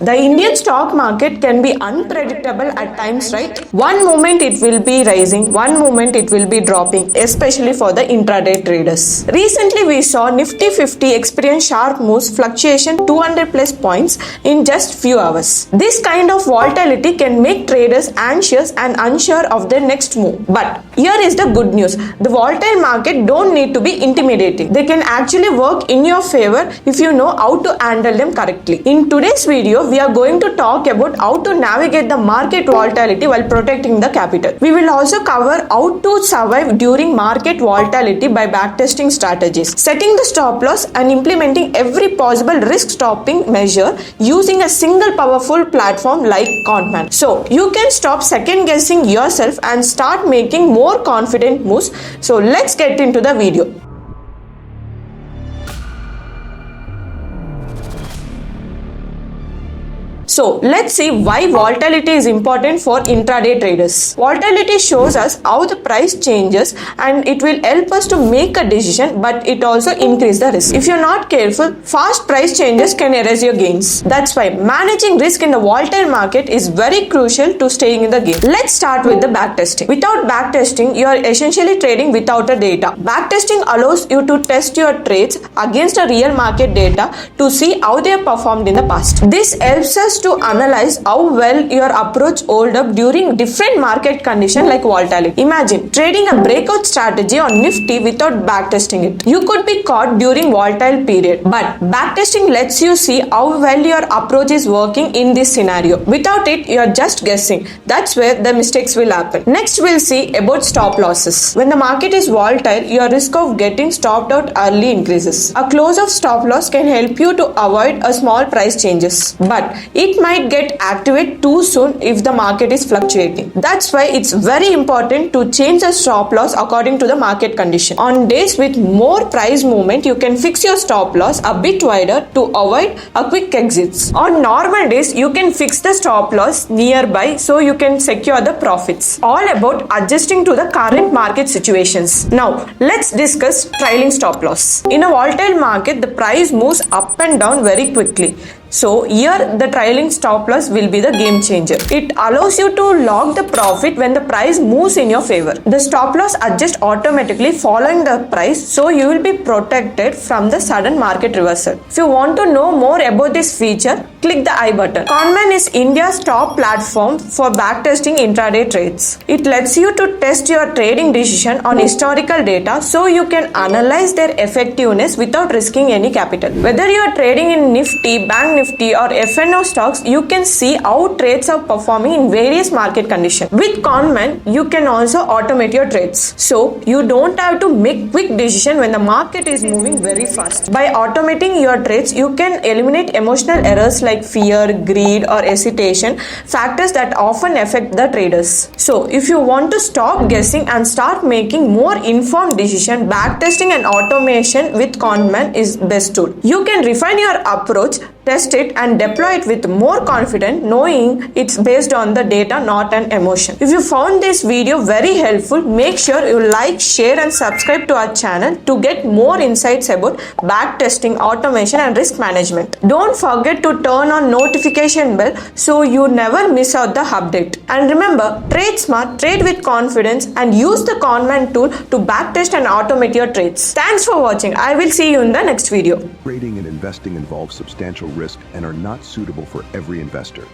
The Indian stock market can be unpredictable at times, right? One moment it will be rising, one moment it will be dropping, especially for the intraday traders. Recently we saw Nifty 50 experience sharp moves, fluctuation 200 plus points in just few hours. This kind of volatility can make traders anxious and unsure of their next move. But here is the good news. The volatile market don't need to be intimidating. They can actually work in your favor if you know how to handle them correctly. In today's video, we are going to talk about how to navigate the market volatility while protecting the capital. We will also cover how to survive during market volatility by backtesting strategies, setting the stop loss and implementing every possible risk stopping measure using a single powerful platform like QuantMan. So you can stop second guessing yourself and start making more confident moves. So let's get into the video. So let's see why volatility is important for intraday traders. Volatility shows us how the price changes and it will help us to make a decision, but it also increases the risk. If you're not careful, fast price changes can erase your gains. That's why managing risk in the volatile market is very crucial to staying in the game. Let's start with the backtesting. Without backtesting, you are essentially trading without a data. Backtesting allows you to test your trades against a real market data to see how they have performed in the past. This helps us to analyze how well your approach hold up during different market conditions like volatility. Imagine trading a breakout strategy on Nifty without backtesting it. You could be caught during volatile period, but backtesting lets you see how well your approach is working in this scenario. Without it, you are just guessing. That's where the mistakes will happen. Next, we'll see about stop losses. When the market is volatile, your risk of getting stopped out early increases. A close of stop loss can help you to avoid a small price changes, but it might get activated too soon if the market is fluctuating. That's why it's very important to change the stop loss according to the market condition. On days with more price movement, you can fix your stop loss a bit wider to avoid a quick exits. On normal days, you can fix the stop loss nearby so you can secure the profits. All about adjusting to the current market situations. Now, let's discuss trailing stop loss. In a volatile market, the price moves up and down very quickly. So here the trailing stop loss will be the game changer. It allows you to lock the profit when the price moves in your favor. The stop loss adjusts automatically following the price, so you will be protected from the sudden market reversal. If you want to know more about this feature, click the I button. QuantMan is India's top platform for backtesting intraday trades. It lets you to test your trading decision on historical data so you can analyze their effectiveness without risking any capital. Whether you are trading in Nifty, Bank Nifty or FNO stocks, you can see how trades are performing in various market conditions. With QuantMan, you can also automate your trades. So you don't have to make quick decisions when the market is moving very fast. By automating your trades, you can eliminate emotional errors like fear, greed or hesitation, factors that often affect the traders. So if you want to stop guessing and start making more informed decisions, backtesting and automation with QuantMan is best tool. You can refine your approach, test it and deploy it with more confidence, knowing it's based on the data, not an emotion. If you found this video very helpful, make sure you like, share and subscribe to our channel to get more insights about backtesting, automation and risk management. Don't forget to turn on notification bell so you never miss out the update. And remember, trade smart, trade with confidence and use the QuantMan tool to backtest and automate your trades. Thanks for watching. I will see you in the next video. Trading and investing involves substantial risk and are not suitable for every investor.